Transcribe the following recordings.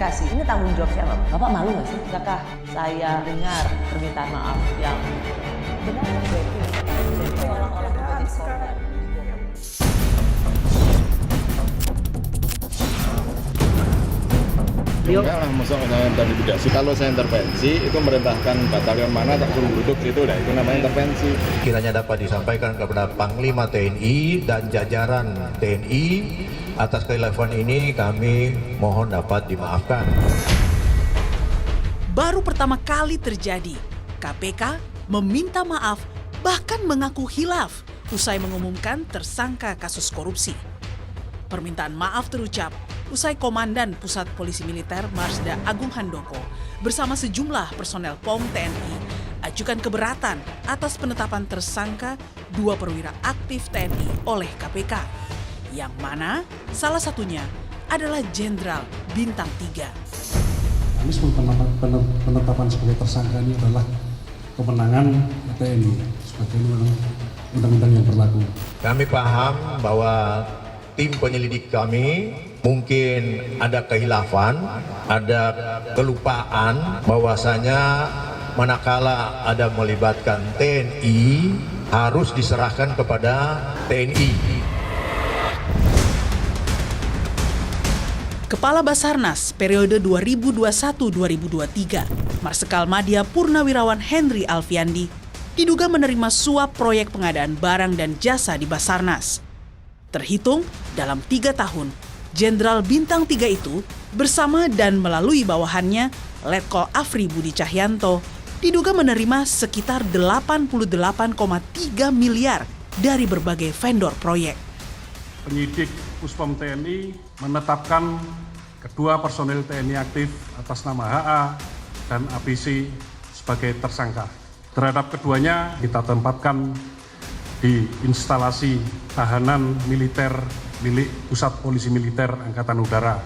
klarifikasi. Ini tanggung jawab siapa? Bapak malu nggak sih? Apakah saya dengar permintaan maaf yang benar seolah-olah menjadi korban? Enggak lah, masa saya intervensi. Kalau saya intervensi, itu merintahkan batalion mana tak suruh duduk itu, itu namanya intervensi. Kiranya dapat disampaikan kepada Panglima TNI dan jajaran TNI atas kekhilafan ini kami mohon dapat dimaafkan. Baru pertama kali terjadi, KPK meminta maaf bahkan mengaku hilaf usai mengumumkan tersangka kasus korupsi. Permintaan maaf terucap usai Komandan Pusat Polisi Militer Marsda Agung Handoko bersama sejumlah personel POM TNI ajukan keberatan atas penetapan tersangka 2 perwira aktif TNI oleh KPK, yang mana salah satunya adalah Jenderal Bintang 3. Penetapan sebagai tersangka ini adalah kemenangan TNI sebagai undang-undang yang berlaku. Kami paham bahwa tim penyelidik kami mungkin ada kehilafan, ada kelupaan bahwasanya manakala ada melibatkan TNI harus diserahkan kepada TNI. Kepala Basarnas periode 2021-2023, Marsikal Madya Purnawirawan Henry Alfiandi, diduga menerima suap proyek pengadaan barang dan jasa di Basarnas. Terhitung dalam 3 tahun, Jenderal Bintang 3 itu bersama dan melalui bawahannya, Letkol Afri Budi Cahyanto, diduga menerima sekitar 88,3 miliar dari berbagai vendor proyek. Penyidik Puspom TNI menetapkan kedua personil TNI aktif atas nama HA dan ABC sebagai tersangka. Terhadap keduanya kita tempatkan di instalasi tahanan militer milik Pusat Polisi Militer Angkatan Udara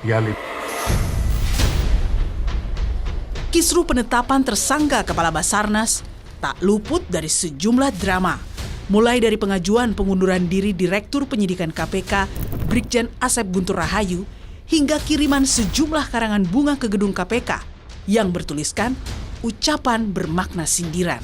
di Halim. Kisru penetapan tersangka Kepala Basarnas tak luput dari sejumlah drama, mulai dari pengajuan pengunduran diri Direktur Penyidikan KPK Brigjen Asep Guntur Rahayu hingga kiriman sejumlah karangan bunga ke gedung KPK yang bertuliskan ucapan bermakna sindiran.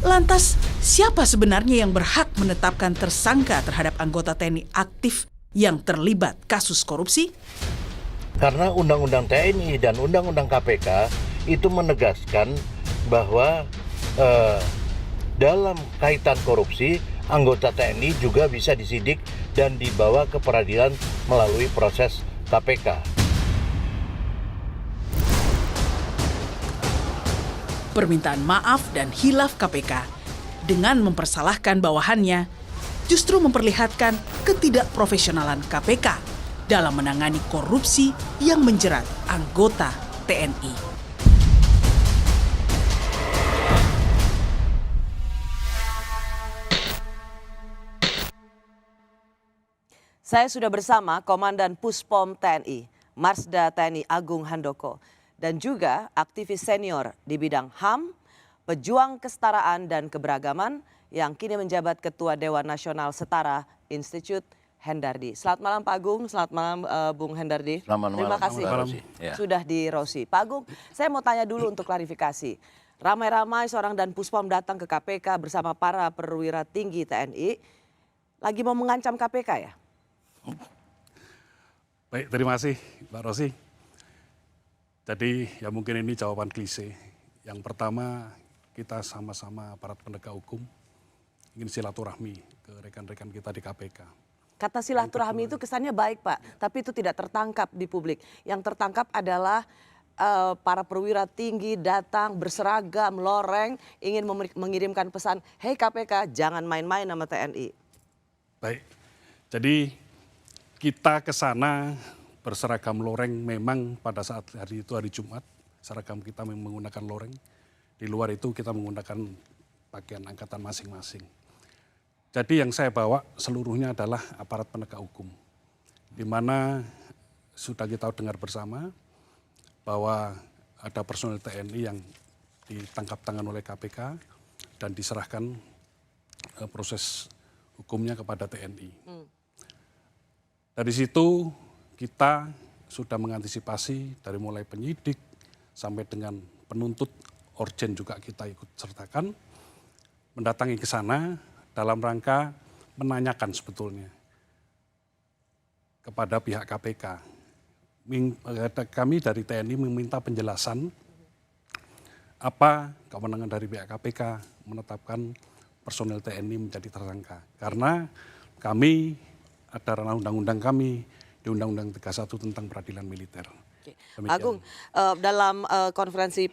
Lantas, siapa sebenarnya yang berhak menetapkan tersangka terhadap anggota TNI aktif yang terlibat kasus korupsi? Karena Undang-Undang TNI dan Undang-Undang KPK itu menegaskan bahwa dalam kaitan korupsi, anggota TNI juga bisa disidik dan dibawa ke peradilan melalui proses KPK. Permintaan maaf dan hilaf KPK dengan mempersalahkan bawahannya justru memperlihatkan ketidakprofesionalan KPK dalam menangani korupsi yang menjerat anggota TNI. Saya sudah bersama Komandan Puspom TNI, Marsda TNI Agung Handoko, dan juga aktivis senior di bidang HAM, pejuang kesetaraan dan keberagaman yang kini menjabat Ketua Dewan Nasional Setara Institute, Hendardi. Selamat malam Pak Agung, selamat malam Bung Hendardi. Terima kasih sudah di Rosi. Pak Agung, saya mau tanya dulu untuk klarifikasi. Ramai-ramai seorang dan Puspom datang ke KPK bersama para perwira tinggi TNI, lagi mau mengancam KPK ya? Baik, terima kasih Mbak Rosi. Jadi ya mungkin ini jawaban klise. Yang pertama, kita sama-sama aparat penegak hukum ingin silaturahmi ke rekan-rekan kita di KPK. Kata silaturahmi itu kesannya baik Pak, tapi itu tidak tertangkap di publik. Yang tertangkap adalah para perwira tinggi datang berseragam, loreng, ingin mengirimkan pesan, hei KPK jangan main-main sama TNI. Baik, jadi kita ke sana berseragam loreng memang pada saat hari itu hari Jumat, seragam kita memang menggunakan loreng. Di luar itu kita menggunakan pakaian angkatan masing-masing. Jadi yang saya bawa seluruhnya adalah aparat penegak hukum. Di mana sudah kita dengar bersama bahwa ada personel TNI yang ditangkap tangan oleh KPK dan diserahkan proses hukumnya kepada TNI. Dari situ kita sudah mengantisipasi dari mulai penyidik sampai dengan penuntut, orjen juga kita ikut sertakan, mendatangi ke sana dalam rangka menanyakan sebetulnya kepada pihak KPK. Kami dari TNI meminta penjelasan apa kewenangan dari pihak KPK menetapkan personel TNI menjadi tersangka. Karena kami ada ranah undang-undang kami di Undang-Undang 31 tentang peradilan militer. Pak Agung, dalam konferensi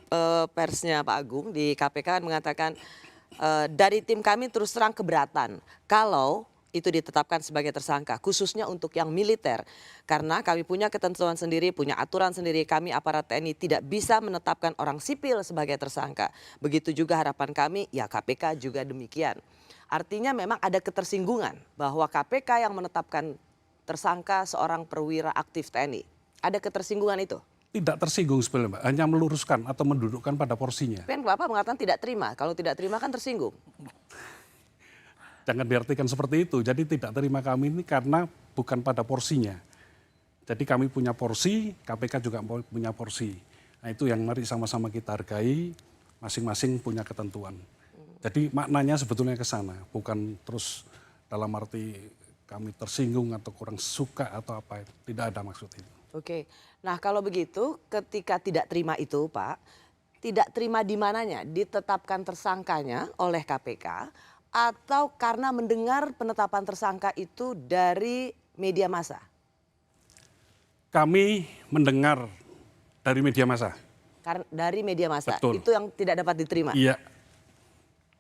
persnya Pak Agung di KPK kan mengatakan dari tim kami terus terang keberatan kalau itu ditetapkan sebagai tersangka, khususnya untuk yang militer. Karena kami punya ketentuan sendiri, punya aturan sendiri, kami aparat TNI tidak bisa menetapkan orang sipil sebagai tersangka. Begitu juga harapan kami, ya KPK juga demikian. Artinya memang ada ketersinggungan bahwa KPK yang menetapkan tersangka seorang perwira aktif TNI. Ada ketersinggungan itu? Tidak tersinggung sebenarnya, Mbak. Hanya meluruskan atau mendudukkan pada porsinya. Kan Bapak mengatakan tidak terima, kalau tidak terima kan tersinggung. Jangan diartikan seperti itu. Jadi tidak terima kami ini karena bukan pada porsinya. Jadi kami punya porsi, KPK juga punya porsi. Nah itu yang mari sama-sama kita hargai, masing-masing punya ketentuan. Jadi maknanya sebetulnya ke sana, bukan terus dalam arti kami tersinggung atau kurang suka atau apa, tidak ada maksud itu. Oke, nah kalau begitu ketika tidak terima itu Pak, tidak terima di mananya? Ditetapkan tersangkanya oleh KPK atau karena mendengar penetapan tersangka itu dari media massa? Kami mendengar dari media massa. Dari media massa, Betul. itu yang tidak dapat diterima? Iya.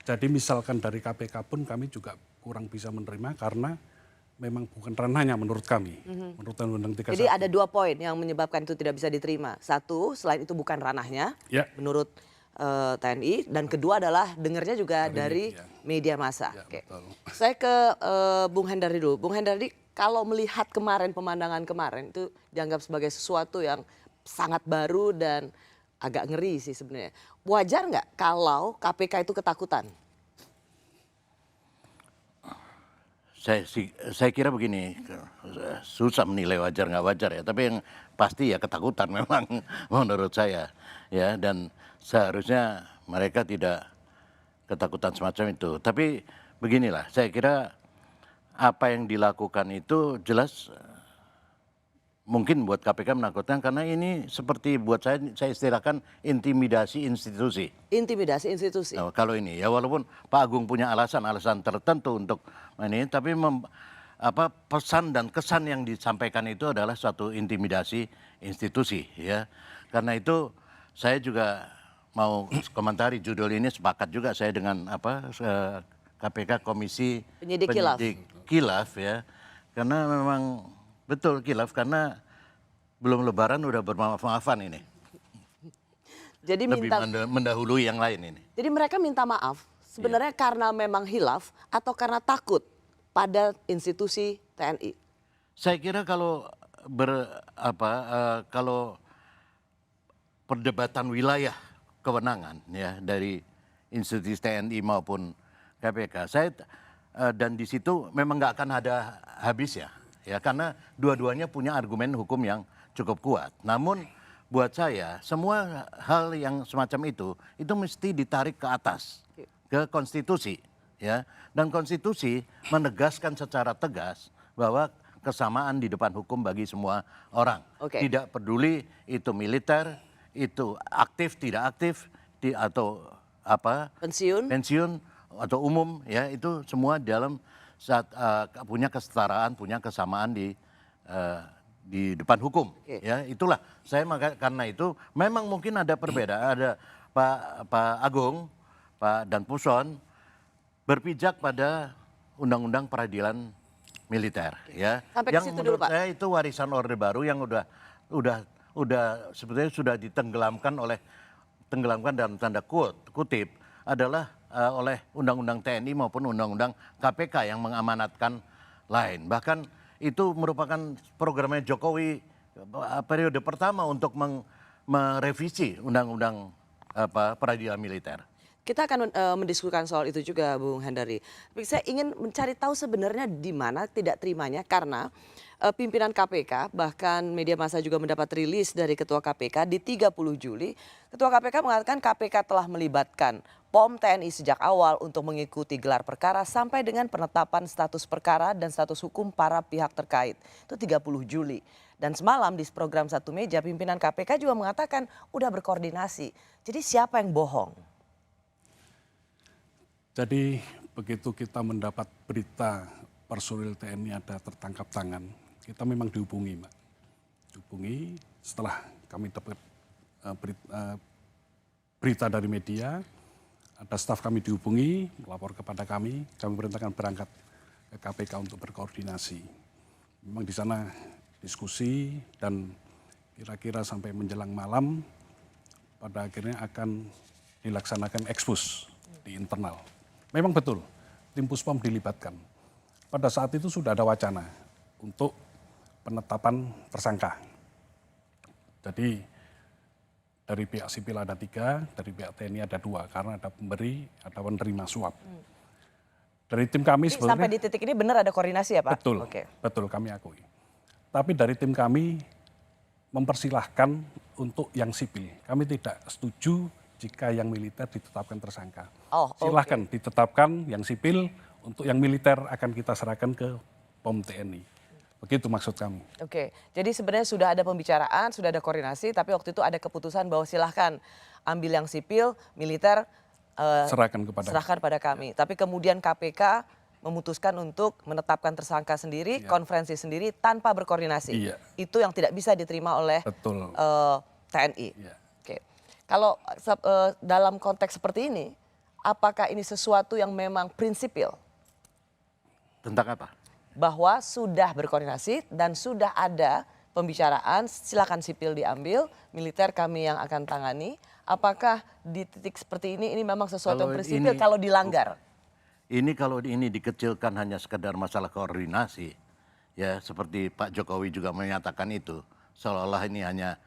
Jadi misalkan dari KPK pun kami juga kurang bisa menerima karena memang bukan ranahnya menurut kami. Menurut Undang-Undang 31. Jadi ada 2 poin yang menyebabkan itu tidak bisa diterima. Satu, selain itu bukan ranahnya Ya. menurut TNI. Dan kedua adalah dengarnya juga dari media massa. Ya, Oke. betul. Saya ke Bung Hendardi dulu. Bung Hendardi, kalau melihat kemarin pemandangan kemarin itu dianggap sebagai sesuatu yang sangat baru dan agak ngeri sih sebenarnya. Wajar nggak kalau KPK itu ketakutan? Saya kira begini, susah menilai wajar nggak wajar ya, tapi yang pasti ya ketakutan memang menurut saya ya, dan seharusnya mereka tidak ketakutan semacam itu. Tapi beginilah, saya kira apa yang dilakukan itu jelas mungkin buat KPK menakutkan karena ini seperti buat saya istilahkan intimidasi institusi. Intimidasi institusi. Nah, kalau ini ya walaupun Pak Agung punya alasan-alasan tertentu untuk ini, tapi pesan dan kesan yang disampaikan itu adalah suatu intimidasi institusi ya. Karena itu saya juga mau komentari judul ini, sepakat juga saya dengan KPK Komisi Penyidik Khilaf ya. Karena memang betul khilaf karena belum lebaran udah bermaaf-maafan ini. Jadi Lebih mendahului yang lain ini. Jadi mereka minta maaf sebenarnya karena memang hilaf atau karena takut pada institusi TNI? Saya kira kalau kalau perdebatan wilayah kewenangan ya dari institusi TNI maupun KPK, dan di situ memang nggak akan ada habisnya ya karena dua-duanya punya argumen hukum yang cukup kuat. Namun buat saya semua hal yang semacam itu mesti ditarik ke atas, ke konstitusi ya, dan konstitusi menegaskan secara tegas bahwa kesamaan di depan hukum bagi semua orang. Tidak peduli itu militer, itu aktif tidak aktif atau pensiun atau umum ya, itu semua dalam punya kesetaraan, punya kesamaan di depan hukum ya. Itulah saya karena itu memang mungkin ada perbedaan, ada Pak Agung, Pak Dan Puson berpijak pada Undang-Undang Peradilan Militer ya. Sampai yang ke situ menurut dulu, Pak. saya itu warisan Orde Baru yang udah sebetulnya sudah tenggelamkan dalam tanda kutip adalah oleh Undang-Undang TNI maupun Undang-Undang KPK yang mengamanatkan lain. Bahkan itu merupakan programnya Jokowi periode pertama untuk merevisi Undang-Undang Peradilan Militer. Kita akan mendiskusikan soal itu juga Bung Hendari. Tapi saya ingin mencari tahu sebenarnya di mana tidak terimanya karena pimpinan KPK, bahkan media massa juga mendapat rilis dari Ketua KPK di 30 Juli. Ketua KPK mengatakan KPK telah melibatkan POM TNI sejak awal untuk mengikuti gelar perkara sampai dengan penetapan status perkara dan status hukum para pihak terkait. Itu 30 Juli. Dan semalam di program Satu Meja pimpinan KPK juga mengatakan udah berkoordinasi. Jadi siapa yang bohong? Jadi begitu kita mendapat berita personil TNI ada tertangkap tangan, kita memang dihubungi, Mbak. Dihubungi setelah kami dapat berita dari media, ada staf kami dihubungi, melapor kepada kami perintahkan berangkat ke KPK untuk berkoordinasi. Memang di sana diskusi dan kira-kira sampai menjelang malam, pada akhirnya akan dilaksanakan ekspos di internal. Memang betul, tim Puspom dilibatkan. Pada saat itu sudah ada wacana untuk penetapan tersangka. Jadi dari pihak sipil ada 3, dari pihak TNI ada 2, karena ada pemberi, ada penerima suap. Dari tim kami Jadi sampai di titik ini benar ada koordinasi ya Pak? betul, Oke. betul kami akui. Tapi dari tim kami mempersilahkan untuk yang sipil. Kami tidak setuju jika yang militer ditetapkan tersangka. Oh, silahkan ditetapkan yang sipil, untuk yang militer akan kita serahkan ke POM TNI. Begitu maksud kami. Oke, jadi sebenarnya sudah ada pembicaraan, sudah ada koordinasi, tapi waktu itu ada keputusan bahwa silahkan ambil yang sipil, militer serahkan pada kami. Tapi kemudian KPK memutuskan untuk menetapkan tersangka sendiri, konferensi sendiri tanpa berkoordinasi. Iya. Itu yang tidak bisa diterima oleh TNI. Iya. Oke, kalau dalam konteks seperti ini, apakah ini sesuatu yang memang prinsipil? Tentang apa? Bahwa sudah berkoordinasi dan sudah ada pembicaraan, silakan sipil diambil, militer kami yang akan tangani. Apakah di titik seperti ini memang sesuatu yang prinsipil kalau dilanggar? Ini kalau ini dikecilkan hanya sekedar masalah koordinasi, ya seperti Pak Jokowi juga menyatakan itu, seolah-olah ini hanya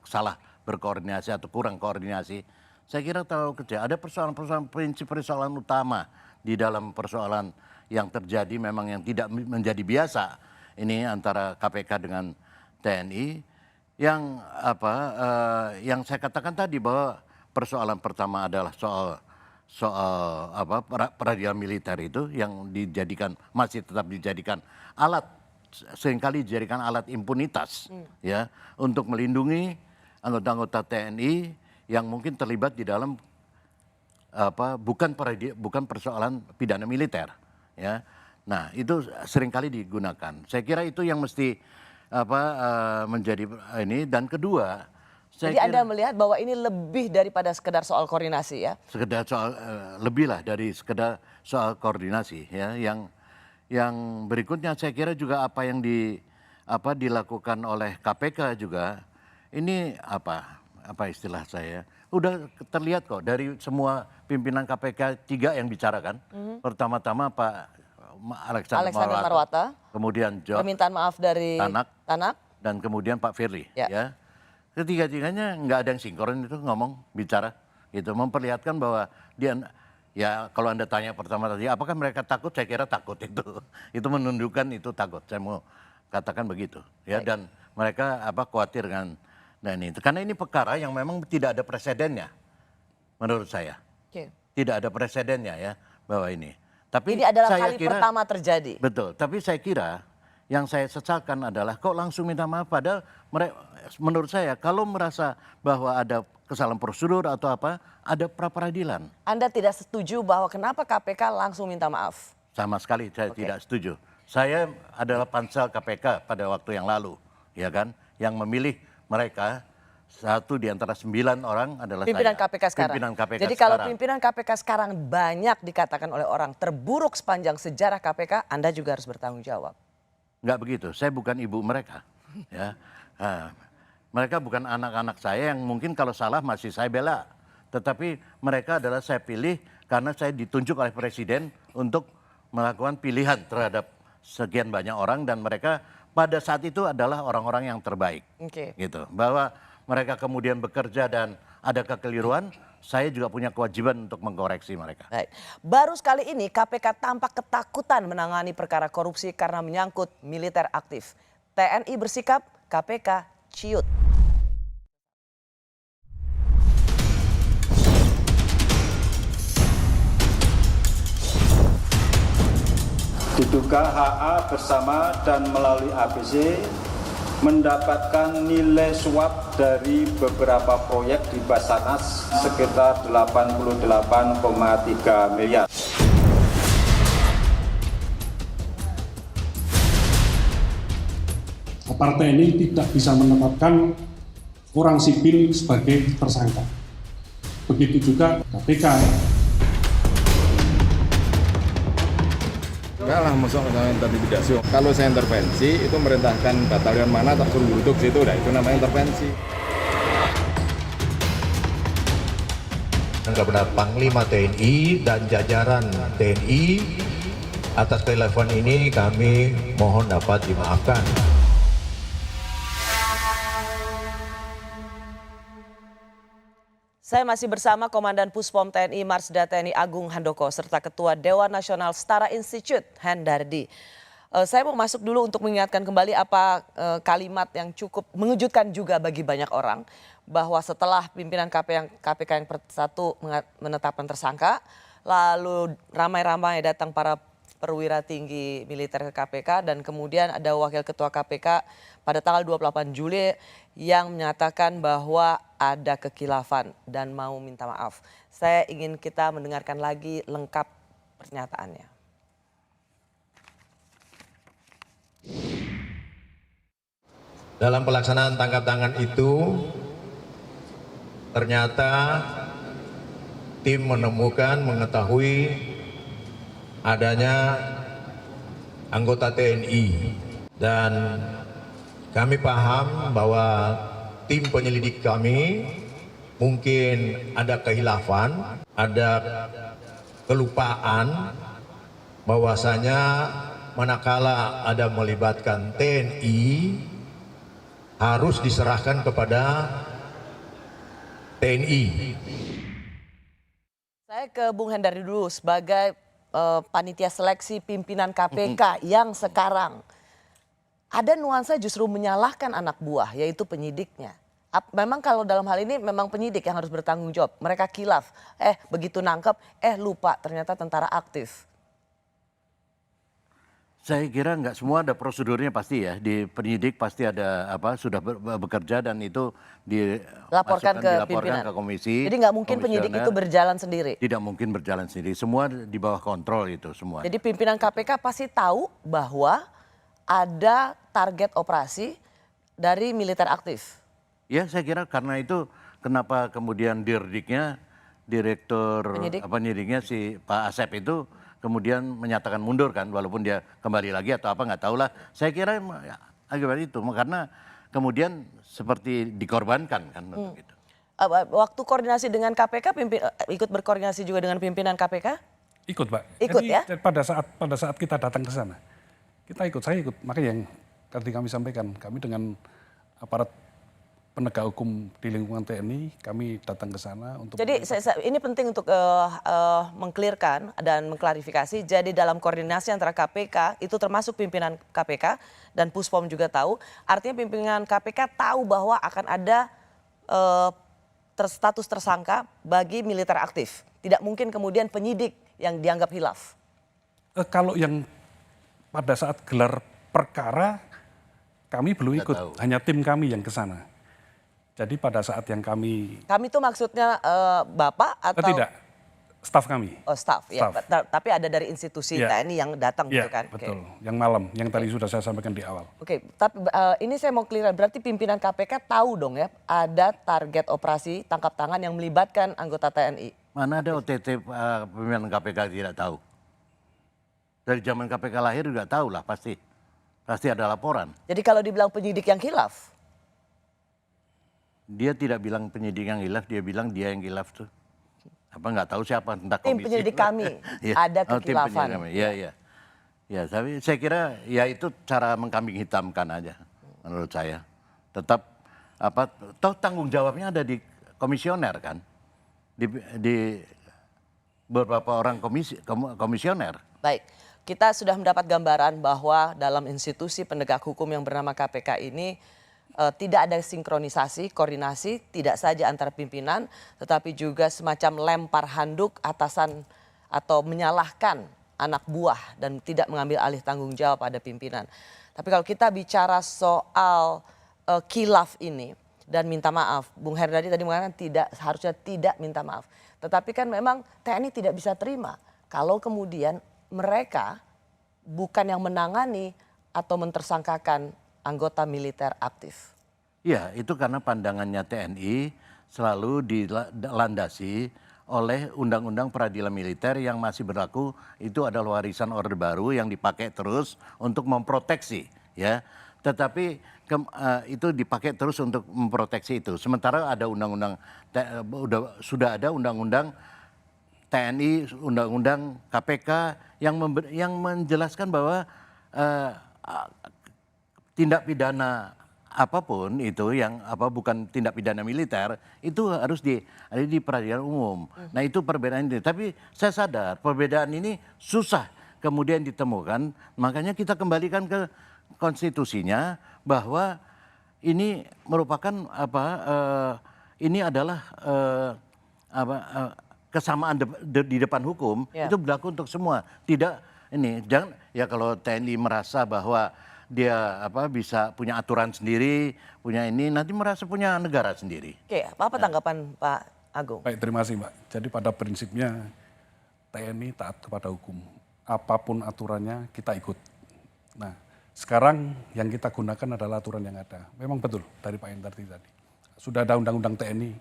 salah berkoordinasi atau kurang koordinasi. Saya kira terlalu kecil. Ada persoalan-persoalan prinsip persoalan utama di dalam persoalan yang terjadi memang yang tidak menjadi biasa ini antara KPK dengan TNI yang yang saya katakan tadi bahwa persoalan pertama adalah soal peradilan militer itu yang masih tetap dijadikan alat, seringkali dijadikan alat impunitas ya untuk melindungi anggota-anggota TNI yang mungkin terlibat di dalam bukan persoalan pidana militer ya. Nah, itu seringkali digunakan. Saya kira itu yang mesti menjadi ini. Dan kedua, jadi Anda melihat bahwa ini lebih daripada sekedar soal koordinasi ya? Sekedar soal lebih lah dari sekedar soal koordinasi ya. Yang berikutnya saya kira juga apa yang dilakukan oleh KPK juga ini apa istilah saya? Udah terlihat kok dari semua pimpinan KPK 3 yang bicara kan. Pertama-tama Pak Alexander Marwata, kemudian permintaan maaf dari Tanak, dan kemudian Pak Firly ya. Ketiga-tiganya nggak ada yang sinkron itu bicara gitu, memperlihatkan bahwa dia ya kalau Anda tanya pertama tadi apakah mereka takut, saya kira takut itu menunjukkan itu takut, saya mau katakan begitu ya. Dan mereka khawatir dengan ini karena ini perkara yang memang tidak ada presidennya menurut saya. Tidak ada presidennya ya bahwa ini. Tapi ini adalah saya kali pertama terjadi. Betul, tapi saya kira yang saya sesalkan adalah kok langsung minta maaf, padahal menurut saya kalau merasa bahwa ada kesalahan prosedur atau ada pra peradilan. Anda tidak setuju bahwa kenapa KPK langsung minta maaf? Sama sekali saya tidak setuju. Saya adalah pansel KPK pada waktu yang lalu, ya kan, yang memilih mereka. Satu di antara 9 orang adalah pimpinan saya. KPK sekarang. Pimpinan KPK Jadi sekarang. kalau pimpinan KPK sekarang banyak dikatakan oleh orang terburuk sepanjang sejarah KPK, Anda juga harus bertanggung jawab. Enggak begitu, saya bukan ibu mereka. Ya. Mereka bukan anak-anak saya yang mungkin kalau salah masih saya bela. Tetapi mereka adalah saya pilih karena saya ditunjuk oleh Presiden untuk melakukan pilihan terhadap sekian banyak orang dan mereka pada saat itu adalah orang-orang yang terbaik. Gitu. Bahwa mereka kemudian bekerja dan ada kekeliruan, saya juga punya kewajiban untuk mengkoreksi mereka. Baik. Baru sekali ini KPK tampak ketakutan menangani perkara korupsi karena menyangkut militer aktif. TNI bersikap, KPK ciut. Diduga HA bersama dan melalui ABC mendapatkan nilai suap dari beberapa proyek di Basarnas sekitar 88,3 miliar. Partai ini tidak bisa menetapkan orang sipil sebagai tersangka. Begitu juga KPK. Enggak lah, masuk saya intimidasi. Kalau saya intervensi, itu merintahkan batalion mana tak suruh duduk situ, nah itu namanya intervensi. Kepada Panglima TNI dan jajaran TNI, atas kekhilafan ini kami mohon dapat dimaafkan. Saya masih bersama Komandan Puspom TNI Marsda TNI Agung Handoko serta Ketua Dewan Nasional Setara Institute Hendardi. Saya mau masuk dulu untuk mengingatkan kembali apa kalimat yang cukup mengejutkan juga bagi banyak orang, bahwa setelah pimpinan KPK yang satu menetapkan tersangka, lalu ramai-ramai datang para perwira tinggi militer ke KPK dan kemudian ada wakil ketua KPK pada tanggal 28 Juli yang menyatakan bahwa ada kekhilafan dan mau minta maaf. Saya ingin kita mendengarkan lagi lengkap pernyataannya. Dalam pelaksanaan tangkap tangan itu, ternyata tim menemukan, mengetahui adanya anggota TNI dan kami paham bahwa tim penyelidik kami mungkin ada kehilafan, ada kelupaan bahwasanya manakala ada melibatkan TNI harus diserahkan kepada TNI. Saya ke Bung Hendardi dulu sebagai panitia seleksi pimpinan KPK yang sekarang. Ada nuansa justru menyalahkan anak buah, yaitu penyidiknya. Memang kalau dalam hal ini memang penyidik yang harus bertanggung jawab. Mereka kilaf, begitu nangkep, lupa ternyata tentara aktif. Saya kira nggak semua ada prosedurnya pasti ya. Di penyidik pasti ada sudah bekerja dan itu Laporkan ke dilaporkan pimpinan. ke komisi. Jadi nggak mungkin penyidik itu berjalan sendiri. Tidak mungkin berjalan sendiri. Semua di bawah kontrol itu semua. Jadi pimpinan KPK pasti tahu bahwa ada target operasi dari militer aktif. Ya saya kira karena itu kenapa kemudian direktur penyidiknya si Pak Asep itu kemudian menyatakan mundur kan, walaupun dia kembali lagi atau apa nggak tahu lah. Saya kira ya, akibat itu karena kemudian seperti dikorbankan kan untuk itu. Waktu koordinasi dengan KPK, ikut berkoordinasi juga dengan pimpinan KPK? Ikut, Pak. Ikut. Jadi, ya? Pada saat kita datang ke sana, saya ikut. Makanya yang tadi kami sampaikan, kami dengan aparat penegak hukum di lingkungan TNI, kami datang ke sana untuk. Jadi ini penting untuk mengklirkan dan mengklarifikasi. Jadi dalam koordinasi antara KPK itu termasuk pimpinan KPK dan Puspom juga tahu. Artinya pimpinan KPK tahu bahwa akan ada status tersangka bagi militer aktif. Tidak mungkin kemudian penyidik yang dianggap hilaf. Kalau yang pada saat gelar perkara kami belum ikut, hanya tim kami yang ke sana. Jadi pada saat yang kami itu maksudnya Bapak atau? Tidak, staf kami. Oh staf, ya. Tapi ada dari institusi TNI yang datang gitu kan? Betul, yang malam, yang tadi sudah saya sampaikan di awal. Oke, tapi ini saya mau clear, berarti pimpinan KPK tahu dong ya ada target operasi tangkap tangan yang melibatkan anggota TNI? Mana ada OTT pimpinan KPK tidak tahu? Dari zaman KPK lahir juga tahu lah pasti. Pasti ada laporan. Jadi kalau dibilang penyidik yang khilaf? Dia tidak bilang penyidik yang hilaf, dia bilang dia yang hilaf tuh. Apa nggak tahu siapa tentang komisi. Tim penyidik kami ada kekhilafan. Iya. Ya, tapi saya kira ya itu cara mengkambing hitamkan aja menurut saya. Tetap toh tanggung jawabnya ada di komisioner kan. di beberapa orang komisioner. Baik, kita sudah mendapat gambaran bahwa dalam institusi penegak hukum yang bernama KPK ini tidak ada sinkronisasi, koordinasi, tidak saja antar pimpinan, tetapi juga semacam lempar handuk atasan atau menyalahkan anak buah dan tidak mengambil alih tanggung jawab pada pimpinan. Tapi kalau kita bicara soal khilaf ini dan minta maaf, Bung Herdadi tadi mengatakan harusnya tidak minta maaf. Tetapi kan memang TNI tidak bisa terima kalau kemudian mereka bukan yang menangani atau mentersangkakan anggota militer aktif. Ya, itu karena pandangannya TNI selalu dilandasi oleh Undang-Undang Peradilan Militer yang masih berlaku. Itu adalah warisan Orde Baru yang dipakai terus untuk memproteksi, ya. Tetapi itu dipakai terus untuk memproteksi itu. Sementara ada sudah ada undang-undang TNI, undang-undang KPK yang menjelaskan bahwa tindak pidana apapun itu yang bukan tindak pidana militer itu harus ada di peradilan umum. Nah itu perbedaan ini. Tapi saya sadar perbedaan ini susah kemudian ditemukan. Makanya kita kembalikan ke konstitusinya bahwa ini merupakan ini adalah kesamaan di depan hukum, itu berlaku untuk semua. Tidak jangan ya kalau TNI merasa bahwa dia bisa punya aturan sendiri, punya ini nanti merasa punya negara sendiri. Oke, apa tanggapan Pak Agung? Baik, terima kasih Mbak. Jadi pada prinsipnya TNI taat kepada hukum. Apapun aturannya kita ikut. Nah, sekarang yang kita gunakan adalah aturan yang ada. Memang betul dari Pak Endardi tadi. Sudah ada Undang-Undang TNI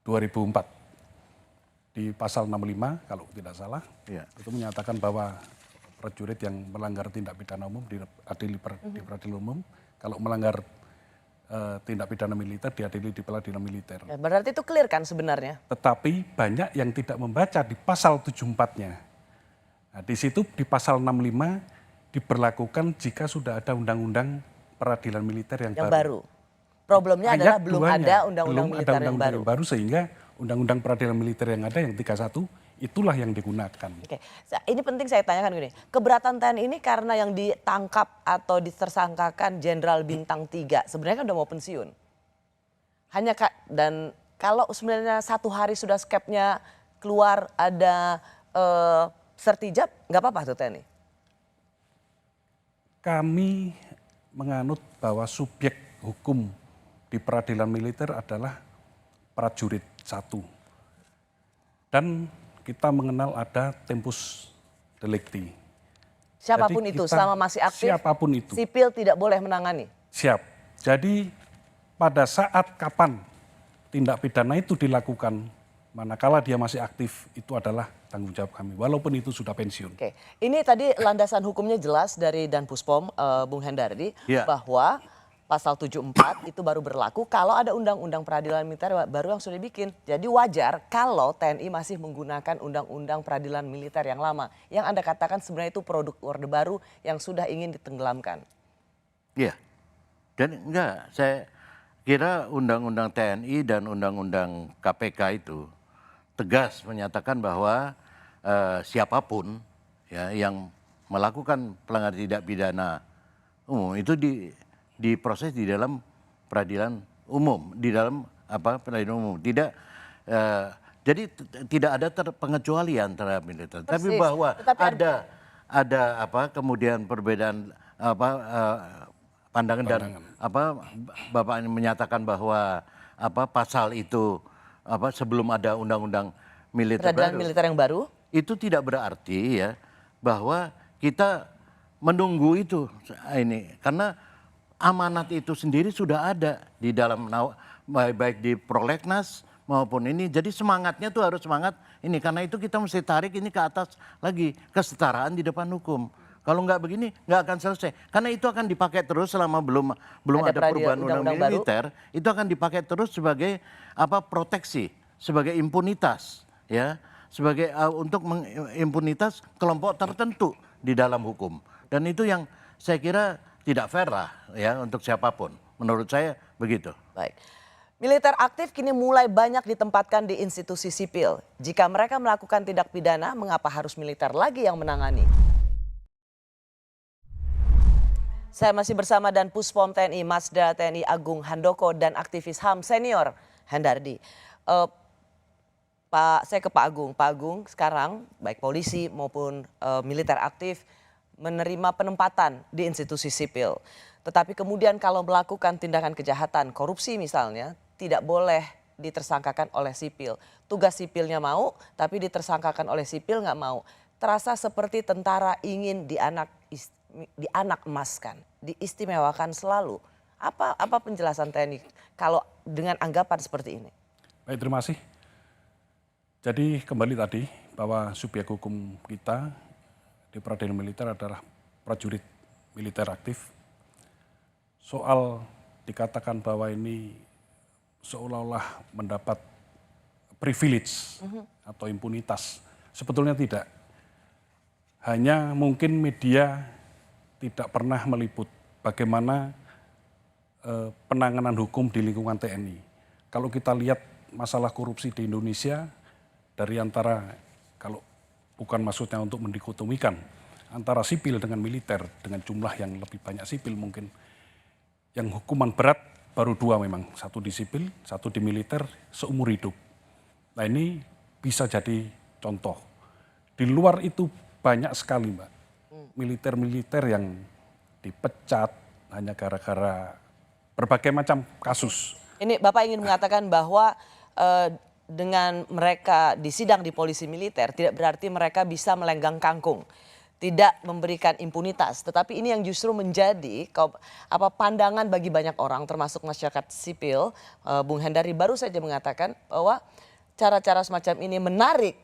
2004 di pasal 65 kalau tidak salah, itu menyatakan bahwa prajurit yang melanggar tindak pidana umum diadili di peradilan umum, kalau melanggar tindak pidana militer diadili di peradilan militer. Ya, berarti itu clear kan sebenarnya? Tetapi banyak yang tidak membaca di pasal 74-nya. Nah, di situ di pasal 65 diberlakukan jika sudah ada undang-undang peradilan militer yang baru. Problemnya adalah Ayat belum duanya, ada undang-undang militer yang baru. Sehingga undang-undang peradilan militer yang ada yang 31 itulah yang digunakan. Oke, ini penting saya tanyakan gini. Keberatan TNI ini karena yang ditangkap atau ditersangkakan Jenderal Bintang 3 sebenarnya kan udah mau pensiun. Dan kalau sebenarnya 1 hari sudah skepnya keluar ada sertijab, nggak apa-apa tuh TNI? Kami menganut bahwa subjek hukum di peradilan militer adalah prajurit 1. Dan kita mengenal ada tempus delicti. Siapapun itu, selama masih aktif, siapapun itu. Sipil tidak boleh menangani. Siap. Jadi pada saat kapan tindak pidana itu dilakukan, manakala dia masih aktif, itu adalah tanggung jawab kami, walaupun itu sudah pensiun. Oke, ini tadi landasan hukumnya jelas dari Dan Puspom, Bung Hendardi, bahwa pasal 74 itu baru berlaku kalau ada undang-undang peradilan militer baru yang sudah dibikin. Jadi wajar kalau TNI masih menggunakan undang-undang peradilan militer yang lama. Yang Anda katakan sebenarnya itu produk Orde Baru yang sudah ingin ditenggelamkan. Iya, dan enggak, saya kira undang-undang TNI dan undang-undang KPK itu tegas menyatakan bahwa siapapun ya, yang melakukan pelanggaran tindak pidana umum itu diproses di dalam peradilan umum, di dalam peradilan umum. Jadi tidak ada pengecualian terhadap militer. Tapi bahwa ada kemudian perbedaan pandangan dan Bapak menyatakan bahwa pasal itu sebelum ada undang-undang militer yang baru itu tidak berarti ya bahwa kita menunggu itu karena amanat itu sendiri sudah ada di dalam baik di prolegnas maupun ini. Jadi semangatnya tuh harus semangat ini. Karena itu kita mesti tarik ini ke atas lagi, kesetaraan di depan hukum. Kalau nggak begini nggak akan selesai. Karena itu akan dipakai terus selama belum ada perubahan undang-undang militer. Itu akan dipakai terus sebagai proteksi, sebagai impunitas, ya, sebagai untuk mengimpunitas kelompok tertentu di dalam hukum. Dan itu yang saya kira tidak fair lah ya untuk siapapun. Menurut saya begitu. Baik. Militer aktif kini mulai banyak ditempatkan di institusi sipil. Jika mereka melakukan tindak pidana, mengapa harus militer lagi yang menangani? Saya masih bersama dan Puspom TNI Marsda TNI Agung Handoko dan aktivis HAM senior Hendardi. Saya ke Pak Agung. Pak Agung, sekarang baik polisi maupun militer aktif menerima penempatan di institusi sipil. Tetapi kemudian kalau melakukan tindakan kejahatan, korupsi misalnya, tidak boleh ditersangkakan oleh sipil. Tugas sipilnya mau, tapi ditersangkakan oleh sipil nggak mau. Terasa seperti tentara ingin dianak emaskan, diistimewakan selalu. Apa penjelasan TNI kalau dengan anggapan seperti ini? Baik, terima kasih. Jadi kembali tadi bahwa subjek hukum kita di peradilan militer adalah prajurit militer aktif. Soal dikatakan bahwa ini seolah-olah mendapat privilege atau impunitas. Sebetulnya tidak. Hanya mungkin media tidak pernah meliput bagaimana penanganan hukum di lingkungan TNI. Kalau kita lihat masalah korupsi di Indonesia, dari antara, kalau bukan maksudnya untuk mendikotomikan, antara sipil dengan militer, dengan jumlah yang lebih banyak sipil mungkin, yang hukuman berat baru 2 memang, satu di sipil, satu di militer seumur hidup. Nah ini bisa jadi contoh. Di luar itu banyak sekali Mbak, militer-militer yang dipecat hanya gara-gara berbagai macam kasus. Ini Bapak ingin mengatakan bahwa dengan mereka disidang di polisi militer tidak berarti mereka bisa melenggang kangkung. Tidak memberikan impunitas, tetapi ini yang justru menjadi pandangan bagi banyak orang termasuk masyarakat sipil. Bung Hendardi baru saja mengatakan bahwa cara-cara semacam ini menarik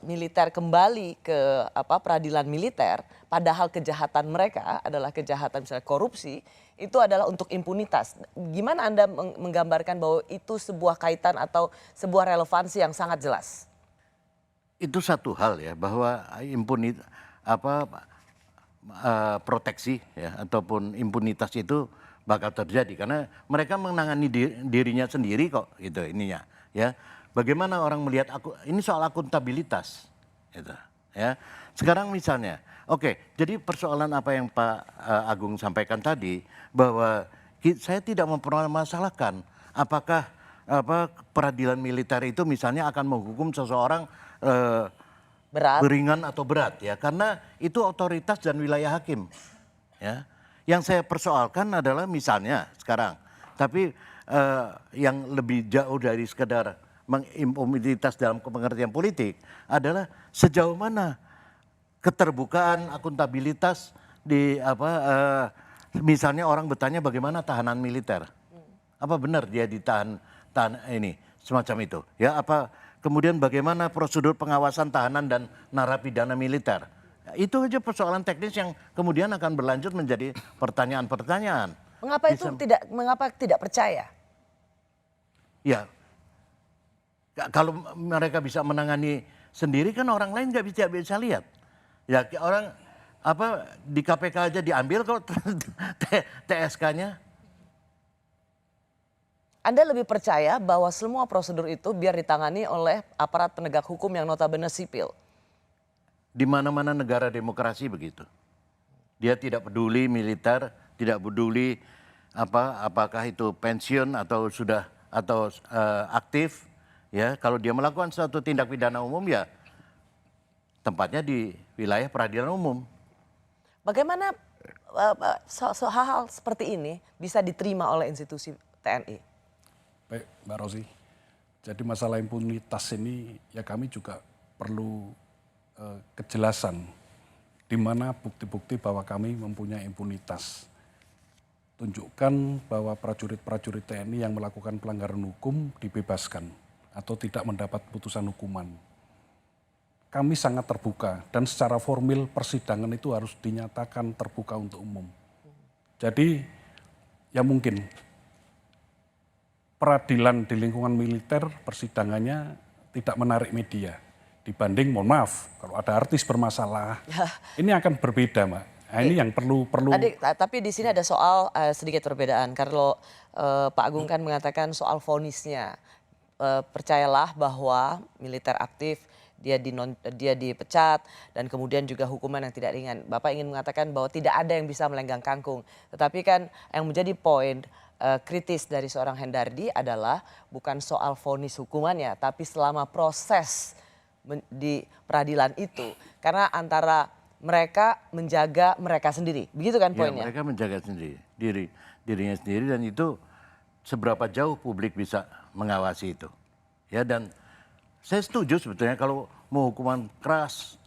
militer kembali ke peradilan militer, padahal kejahatan mereka adalah kejahatan misalnya korupsi, itu adalah untuk impunitas. Gimana Anda menggambarkan bahwa itu sebuah kaitan atau sebuah relevansi yang sangat jelas? Itu satu hal ya, bahwa proteksi ya ataupun impunitas itu bakal terjadi karena mereka menangani dirinya sendiri kok gitu ininya ya. Bagaimana orang melihat ini soal akuntabilitas gitu ya. Sekarang misalnya jadi persoalan apa yang Pak Agung sampaikan tadi bahwa saya tidak mempermasalahkan apakah peradilan militer itu misalnya akan menghukum seseorang Berat. ringan atau berat ya, karena itu otoritas dan wilayah hakim ya. Yang saya persoalkan adalah misalnya sekarang, tapi yang lebih jauh dari sekedar mengimpunitas dalam pengertian politik adalah sejauh mana keterbukaan akuntabilitas di misalnya orang bertanya bagaimana tahanan militer, apa benar dia ditahan ini semacam itu ya, kemudian bagaimana prosedur pengawasan tahanan dan narapidana militer. Itu aja persoalan teknis yang kemudian akan berlanjut menjadi pertanyaan-pertanyaan. Mengapa tidak percaya? Ya, kalau mereka bisa menangani sendiri kan orang lain nggak bisa lihat. Ya orang di KPK aja diambil kok TSK-nya. Anda lebih percaya bahwa semua prosedur itu biar ditangani oleh aparat penegak hukum yang notabene sipil? Di mana-mana negara demokrasi begitu. Dia tidak peduli militer, tidak peduli apakah itu pensiun atau sudah aktif. Ya, kalau dia melakukan suatu tindak pidana umum ya tempatnya di wilayah peradilan umum. Bagaimana hal-hal seperti ini bisa diterima oleh institusi TNI? Baik Mbak Rosi, jadi masalah impunitas ini ya kami juga perlu kejelasan di mana bukti-bukti bahwa kami mempunyai impunitas. Tunjukkan bahwa prajurit-prajurit TNI yang melakukan pelanggaran hukum dibebaskan atau tidak mendapat putusan hukuman. Kami sangat terbuka dan secara formil persidangan itu harus dinyatakan terbuka untuk umum. Jadi ya mungkin peradilan di lingkungan militer persidangannya tidak menarik media. Dibanding, mohon maaf, kalau ada artis bermasalah, ini akan berbeda Mbak. Nah, ini yang perlu Tapi di sini ada soal sedikit perbedaan. Kalau Pak Agung kan mengatakan soal vonisnya. Percayalah bahwa militer aktif dia dipecat dan kemudian juga hukuman yang tidak ringan. Bapak ingin mengatakan bahwa tidak ada yang bisa melenggang kangkung. Tetapi kan yang menjadi poin kritis dari seorang Hendardi adalah bukan soal vonis hukumannya, tapi selama proses di peradilan itu. Karena antara mereka menjaga mereka sendiri, begitu kan poinnya? Ya, mereka menjaga sendiri dirinya sendiri, dan itu seberapa jauh publik bisa mengawasi itu. Ya, dan saya setuju sebetulnya kalau mau hukuman keras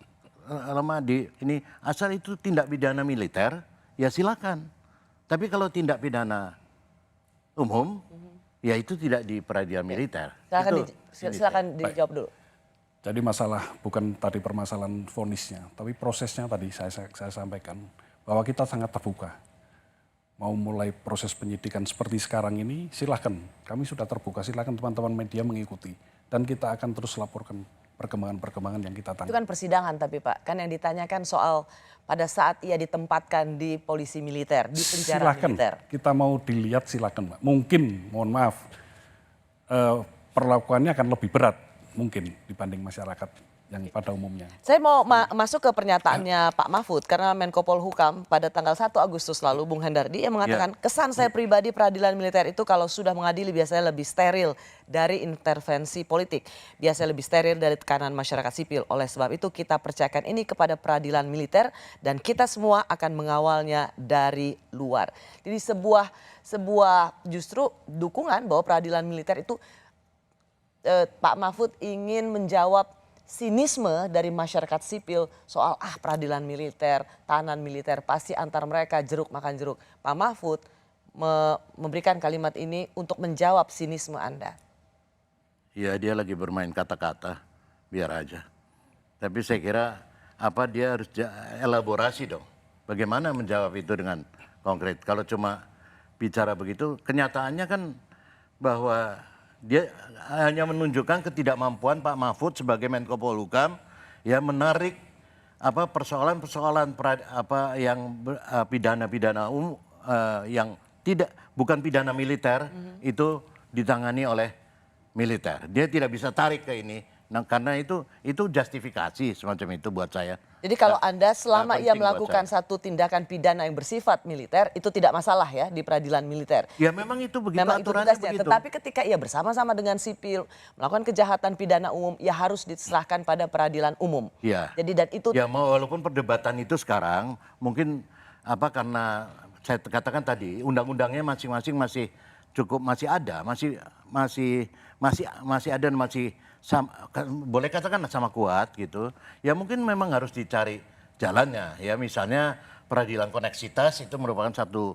lama ini asal itu tindak pidana militer, ya silakan. Tapi kalau tindak pidana umum, ya itu tidak di peradilan militer. Silakan dijawab dulu. Jadi masalah bukan tadi permasalahan vonisnya, tapi prosesnya tadi saya sampaikan bahwa kita sangat terbuka. Mau mulai proses penyidikan seperti sekarang ini, silahkan. Kami sudah terbuka, silahkan teman-teman media mengikuti. Dan kita akan terus laporkan perkembangan-perkembangan yang kita tangkap. Itu kan persidangan tapi Pak, kan yang ditanyakan soal pada saat ia ditempatkan di polisi militer, di penjara silakan, militer. kita mau dilihat silakan Pak. Mungkin, mohon maaf, perlakuannya akan lebih berat mungkin dibanding masyarakat yang pada umumnya. Saya mau masuk ke pernyataannya Pak Mahfud karena Menko Polhukam pada tanggal 1 Agustus lalu Bung Hendardi yang mengatakan kesan saya pribadi peradilan militer itu kalau sudah mengadili biasanya lebih steril dari intervensi politik. Biasanya lebih steril dari tekanan masyarakat sipil. Oleh sebab itu kita percayakan ini kepada peradilan militer dan kita semua akan mengawalnya dari luar. Jadi sebuah justru dukungan bahwa peradilan militer itu Pak Mahfud ingin menjawab sinisme dari masyarakat sipil soal peradilan militer, tahanan militer, pasti antar mereka jeruk makan jeruk. Pak Mahfud memberikan kalimat ini untuk menjawab sinisme Anda. Ya, dia lagi bermain kata-kata, biar aja. Tapi saya kira dia harus elaborasi dong. Bagaimana menjawab itu dengan konkret. Kalau cuma bicara begitu, kenyataannya kan bahwa dia hanya menunjukkan ketidakmampuan Pak Mahfud sebagai Menko Polhukam ya menarik persoalan-persoalan yang pidana-pidana umum yang bukan pidana militer itu ditangani oleh militer. Dia tidak bisa tarik ke ini. Nah, karena itu justifikasi semacam itu buat saya. Jadi kalau Anda selama ia melakukan satu tindakan pidana yang bersifat militer itu tidak masalah ya di peradilan militer. Ya memang itu begitu, memang aturannya itu begitu. Tetapi ketika ia bersama-sama dengan sipil melakukan kejahatan pidana umum, ya harus diserahkan pada peradilan umum. Ya. Jadi dan itu. Ya walaupun perdebatan itu sekarang mungkin karena saya katakan tadi undang-undangnya masing-masing masih ada, masih ada dan masih boleh katakan sama kuat gitu. Ya mungkin memang harus dicari jalannya ya, misalnya peradilan koneksitas itu merupakan satu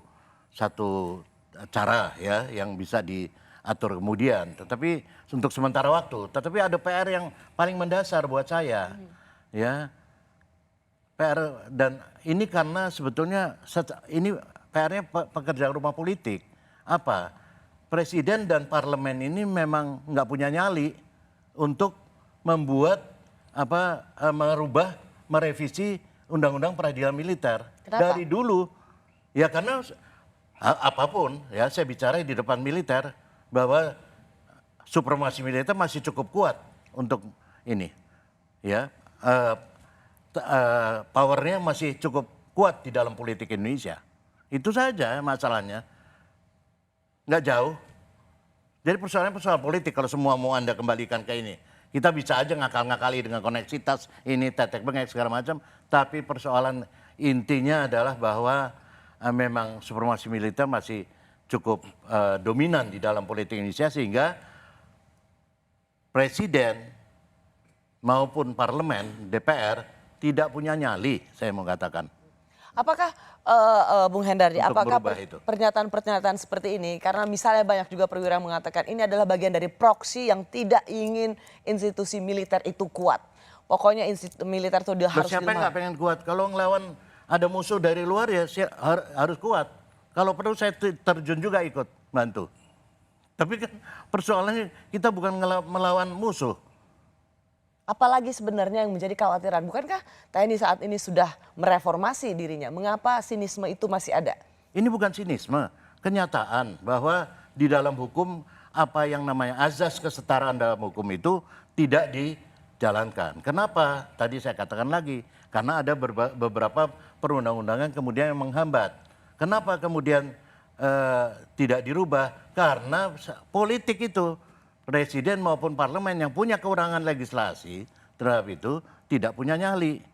cara ya yang bisa diatur kemudian. Tetapi untuk sementara waktu, tetapi ada PR yang paling mendasar buat saya. Ya. PR, dan ini karena sebetulnya ini PR-nya pekerjaan rumah politik. Presiden dan parlemen ini memang nggak punya nyali untuk membuat merubah, merevisi undang-undang peradilan militer. Kenapa? Dari dulu ya karena apapun ya saya bicara di depan militer bahwa supremasi militer masih cukup kuat untuk ini ya powernya masih cukup kuat di dalam politik Indonesia. Itu saja masalahnya, nggak jauh. Jadi persoalan politik kalau semua mau Anda kembalikan ke ini. Kita bisa aja ngakal-ngakali dengan koneksitas, ini tetek bengek segala macam. Tapi persoalan intinya adalah bahwa memang supremasi militer masih cukup dominan di dalam politik Indonesia. Sehingga presiden maupun parlemen, DPR tidak punya nyali, saya mau katakan. Apakah Bung Hendardi, apakah pernyataan-pernyataan seperti ini, karena misalnya banyak juga perwira yang mengatakan ini adalah bagian dari proksi yang tidak ingin institusi militer itu kuat. Pokoknya institusi militer itu dia harus siapa yang nggak pengen kuat? Kalau ngelawan ada musuh dari luar ya harus kuat. Kalau perlu saya terjun juga ikut bantu. Tapi kan persoalannya kita bukan melawan musuh. Apalagi sebenarnya yang menjadi kekhawatiran? Bukankah TNI saat ini sudah mereformasi dirinya? Mengapa sinisme itu masih ada? Ini bukan sinisme, kenyataan bahwa di dalam hukum apa yang namanya azas kesetaraan dalam hukum itu tidak dijalankan. Kenapa? Tadi saya katakan lagi, karena ada beberapa perundang-undangan kemudian yang menghambat. Kenapa kemudian tidak dirubah? Karena politik itu, presiden maupun parlemen yang punya kewenangan legislasi terhadap itu tidak punya nyali.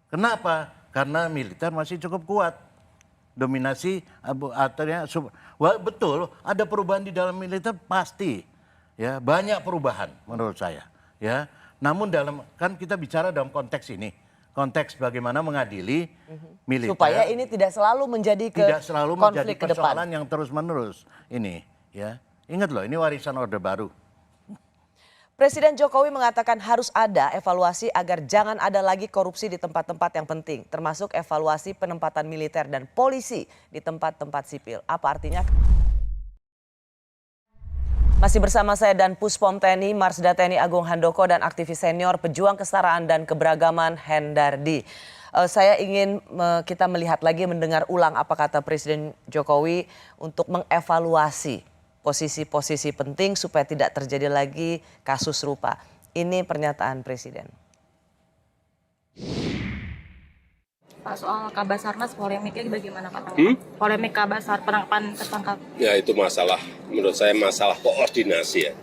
Kenapa? Karena militer masih cukup kuat. Dominasi artinya betul ada perubahan di dalam militer pasti. Ya, banyak perubahan menurut saya, ya. Namun kan kita bicara dalam konteks ini. Konteks bagaimana mengadili militer. Supaya ini tidak selalu menjadi konflik ke depan. Persoalan yang terus-menerus ini, ya. Ingat loh, ini warisan Orde Baru. Presiden Jokowi mengatakan harus ada evaluasi agar jangan ada lagi korupsi di tempat-tempat yang penting, termasuk evaluasi penempatan militer dan polisi di tempat-tempat sipil. Apa artinya? Masih bersama saya dan Puspom TNI, Marsda TNI Agung Handoko dan aktivis senior pejuang kesetaraan dan keberagaman Hendardi. Saya ingin kita melihat lagi, mendengar ulang apa kata Presiden Jokowi untuk mengevaluasi posisi-posisi penting supaya tidak terjadi lagi kasus serupa. Ini pernyataan Presiden. Pak, soal Kabasarnas polemiknya bagaimana Pak? Polemik Kabasar penangkapan tersangka. Ya itu masalah, menurut saya masalah koordinasi ya.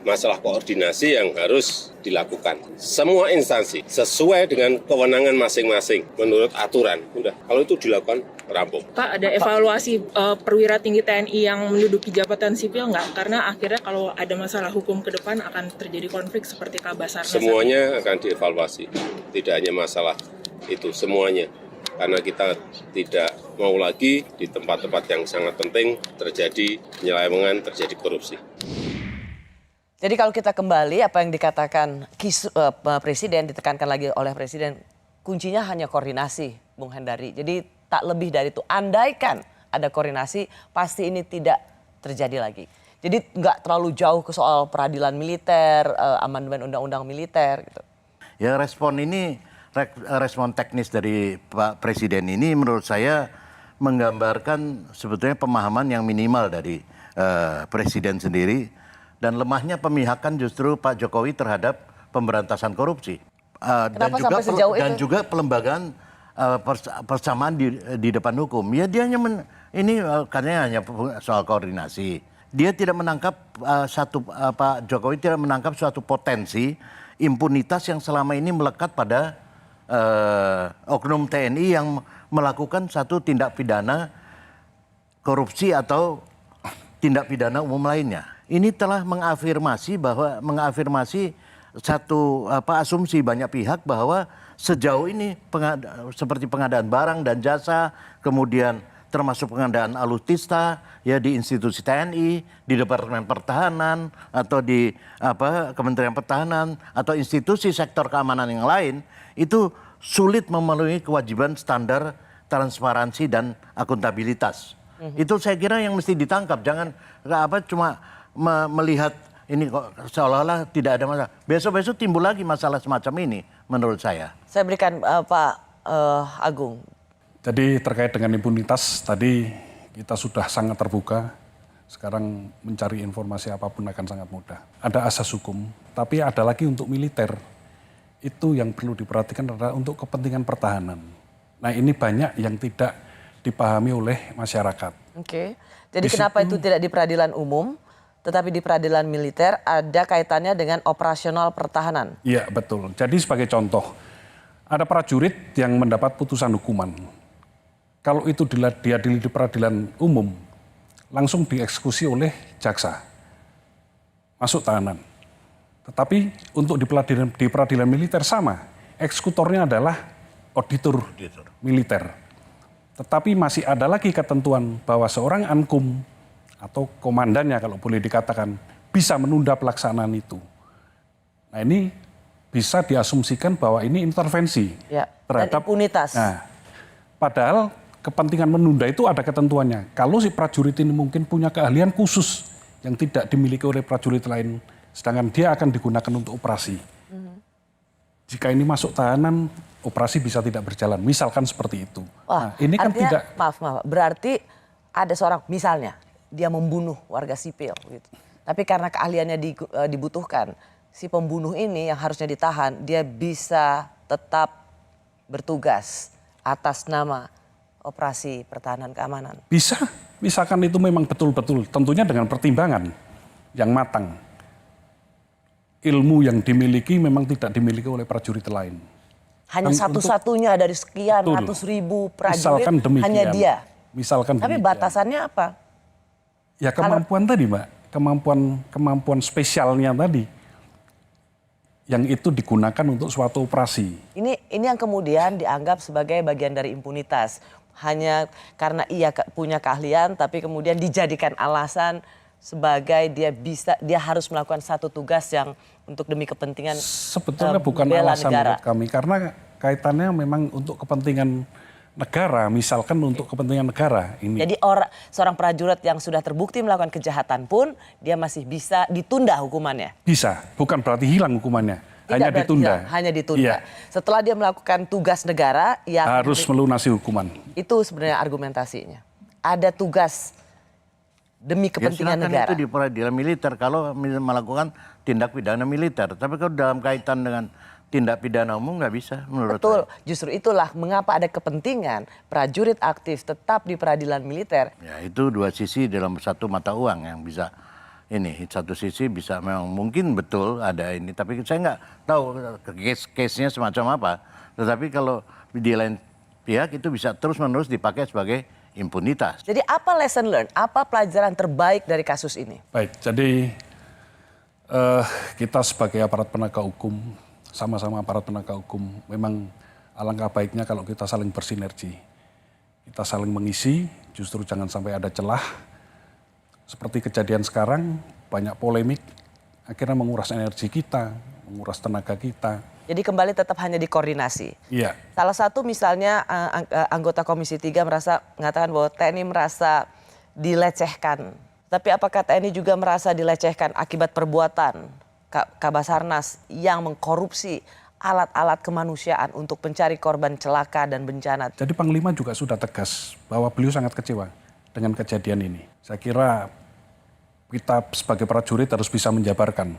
Masalah koordinasi yang harus dilakukan. Semua instansi sesuai dengan kewenangan masing-masing menurut aturan. Udah, kalau itu dilakukan rampung. Pak, ada evaluasi perwira tinggi TNI yang menduduki jabatan sipil nggak? Karena akhirnya kalau ada masalah hukum ke depan akan terjadi konflik seperti Kabasarnas. Semuanya akan dievaluasi. Tidak hanya masalah itu, semuanya. Karena kita tidak mau lagi di tempat-tempat yang sangat penting terjadi penyelewengan, terjadi korupsi. Jadi kalau kita kembali apa yang dikatakan Presiden, ditekankan lagi oleh Presiden, kuncinya hanya koordinasi, Bung Hendari. Jadi tak lebih dari itu, andaikan ada koordinasi pasti ini tidak terjadi lagi. Jadi nggak terlalu jauh ke soal peradilan militer, amandemen undang-undang militer gitu. Ya respon teknis dari Pak Presiden ini menurut saya menggambarkan sebetulnya pemahaman yang minimal dari Presiden sendiri. Dan lemahnya pemihakan justru Pak Jokowi terhadap pemberantasan korupsi. Dan juga pelembagaan persamaan di depan hukum. Ya dia hanya ini karena hanya soal koordinasi. Dia tidak menangkap Pak Jokowi tidak menangkap suatu potensi impunitas yang selama ini melekat pada oknum TNI yang melakukan satu tindak pidana korupsi atau tindak pidana umum lainnya. Ini telah mengafirmasi satu asumsi banyak pihak bahwa sejauh ini seperti pengadaan barang dan jasa, kemudian termasuk pengadaan alutsista ya di institusi TNI, di Departemen Pertahanan atau di Kementerian Pertahanan atau institusi sektor keamanan yang lain itu sulit memenuhi kewajiban standar transparansi dan akuntabilitas. Itu saya kira yang mesti ditangkap, jangan cuma melihat ini kok seolah-olah tidak ada masalah. Besok-besok timbul lagi masalah semacam ini menurut saya. Saya berikan Pak Agung. Jadi terkait dengan impunitas tadi kita sudah sangat terbuka. Sekarang mencari informasi apapun akan sangat mudah. Ada asas hukum, tapi ada lagi untuk militer. Itu yang perlu diperhatikan adalah untuk kepentingan pertahanan. Nah ini banyak yang tidak dipahami oleh masyarakat. Oke, jadi kenapa itu tidak di peradilan umum? Tetapi di peradilan militer ada kaitannya dengan operasional pertahanan. Iya betul. Jadi sebagai contoh, ada prajurit yang mendapat putusan hukuman. Kalau itu diadili di peradilan umum, langsung dieksekusi oleh jaksa. Masuk tahanan. Tetapi untuk di peradilan militer sama, eksekutornya adalah auditor militer. Tetapi masih ada lagi ketentuan bahwa seorang ankum atau komandannya kalau boleh dikatakan bisa menunda pelaksanaan itu. Nah ini bisa diasumsikan bahwa ini intervensi terhadap impunitas. Nah, padahal kepentingan menunda itu ada ketentuannya. Kalau si prajurit ini mungkin punya keahlian khusus yang tidak dimiliki oleh prajurit lain, sedangkan dia akan digunakan untuk operasi. jika ini masuk tahanan, operasi bisa tidak berjalan. Misalkan seperti itu. Wah, Nah, ini kan artinya, tidak. maaf, berarti ada seorang, misalnya, dia membunuh warga sipil gitu. Tapi karena keahliannya dibutuhkan, si pembunuh ini yang harusnya ditahan, dia bisa tetap bertugas atas nama operasi pertahanan keamanan. Bisa, misalkan itu memang betul-betul, tentunya dengan pertimbangan yang matang. Ilmu yang dimiliki memang tidak dimiliki oleh prajurit lain. Hanya Dan satu-satunya dari sekian Betul. ratus ribu prajurit, Misalkan demikian. hanya dia. Misalkan Tapi demikian. batasannya apa? Ya kemampuan tadi Mbak, kemampuan spesialnya tadi. Yang itu digunakan untuk suatu operasi. Ini yang kemudian dianggap sebagai bagian dari impunitas. Hanya karena ia punya keahlian, tapi kemudian dijadikan alasan sebagai dia harus melakukan satu tugas yang untuk demi kepentingan Sebetulnya bukan bela alasan negara. menurut kami, karena kaitannya memang untuk kepentingan negara, misalkan untuk kepentingan negara ini. Jadi seorang prajurit yang sudah terbukti melakukan kejahatan pun dia masih bisa ditunda hukumannya. Bisa, bukan berarti hilang hukumannya, Tidak hanya berarti ditunda. hilang, hanya ditunda. Iya, Setelah dia melakukan tugas negara yang harus melunasi hukuman. itu sebenarnya argumentasinya. Ada tugas demi kepentingan silakan negara. itu di peradilan militer kalau melakukan tindak pidana militer. Tapi kalau dalam kaitan dengan tindak pidana umum nggak bisa menurut Betul, saya. justru itulah mengapa ada kepentingan prajurit aktif tetap di peradilan militer. Ya itu dua sisi dalam satu mata uang yang bisa ini. Satu sisi bisa memang mungkin betul ada ini. Tapi saya nggak tahu case-nya semacam apa. Tetapi kalau di lain pihak itu bisa terus-menerus dipakai sebagai impunitas. Jadi apa lesson learned, apa pelajaran terbaik dari kasus ini? Baik, jadi kita sebagai aparat penegak hukum, sama-sama aparat penegak hukum, memang alangkah baiknya kalau kita saling bersinergi. Kita saling mengisi, justru jangan sampai ada celah. Seperti kejadian sekarang, banyak polemik, akhirnya menguras energi kita, menguras tenaga kita. Jadi kembali tetap hanya dikoordinasi. Iya. Salah satu misalnya anggota Komisi 3 mengatakan bahwa TNI merasa dilecehkan. Tapi apakah TNI juga merasa dilecehkan akibat perbuatan Kabasarnas yang mengkorupsi alat-alat kemanusiaan untuk mencari korban celaka dan bencana? Jadi Panglima juga sudah tegas bahwa beliau sangat kecewa dengan kejadian ini. Saya kira kita sebagai prajurit harus bisa menjabarkan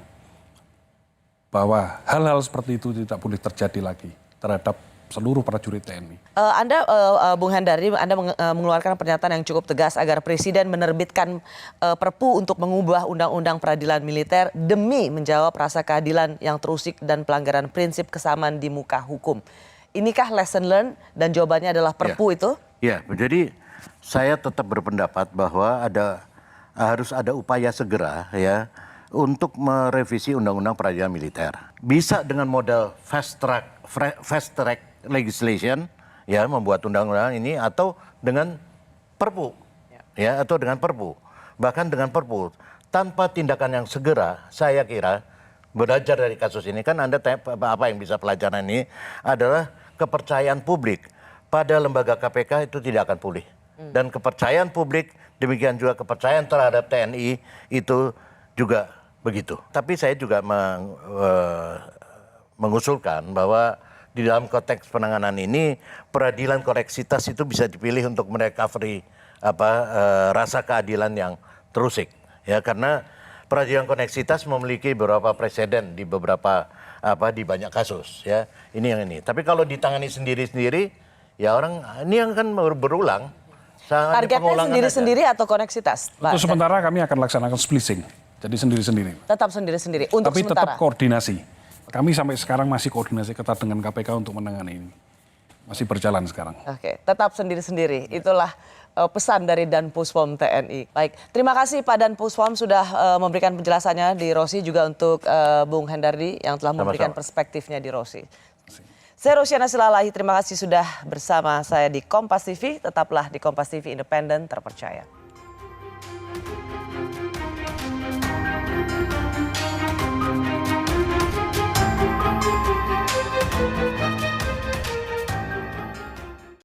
bahwa hal-hal seperti itu tidak boleh terjadi lagi terhadap seluruh prajurit TNI. Anda, Bung Hendari, Anda mengeluarkan pernyataan yang cukup tegas agar Presiden menerbitkan Perpu untuk mengubah Undang-Undang Peradilan Militer demi menjawab rasa keadilan yang terusik dan pelanggaran prinsip kesamaan di muka hukum. Inikah lesson learned dan jawabannya adalah Perpu itu? Ya, jadi saya tetap berpendapat bahwa harus ada upaya segera ya untuk merevisi Undang-Undang Peradilan Militer. Bisa dengan modal fast track legislation ya, membuat undang-undang ini, atau dengan Perpu ya, atau dengan Perpu. Bahkan dengan Perpu tanpa tindakan yang segera, saya kira belajar dari kasus ini kan Anda tanya apa yang bisa pelajaran ini adalah kepercayaan publik pada lembaga KPK itu tidak akan pulih. Dan kepercayaan publik, demikian juga kepercayaan terhadap TNI itu juga begitu. Tapi saya juga mengusulkan bahwa di dalam konteks penanganan ini peradilan koneksitas itu bisa dipilih untuk merecovery rasa keadilan yang terusik ya, karena peradilan koneksitas memiliki beberapa preseden di beberapa di banyak kasus ya. Ini yang ini. Tapi kalau ditangani sendiri-sendiri ya orang ini yang kan berulang. Targetnya sendiri-sendiri atau koneksitas, Pak? Untuk sementara kami akan laksanakan splicing, jadi sendiri-sendiri. Tetap sendiri-sendiri untuk Tapi sementara. tetap koordinasi. Kami sampai sekarang masih koordinasi ketat dengan KPK untuk menangani ini. Masih berjalan sekarang. Oke, tetap sendiri-sendiri. Itulah pesan dari Dan Puspom TNI. Baik, terima kasih Pak Dan Puspom sudah memberikan penjelasannya di Rosi, juga untuk Bung Hendardi yang telah memberikan perspektifnya di Rosi. Saya Rosiana Silalahi, terima kasih sudah bersama saya di Kompas TV. Tetaplah di Kompas TV, independen, terpercaya.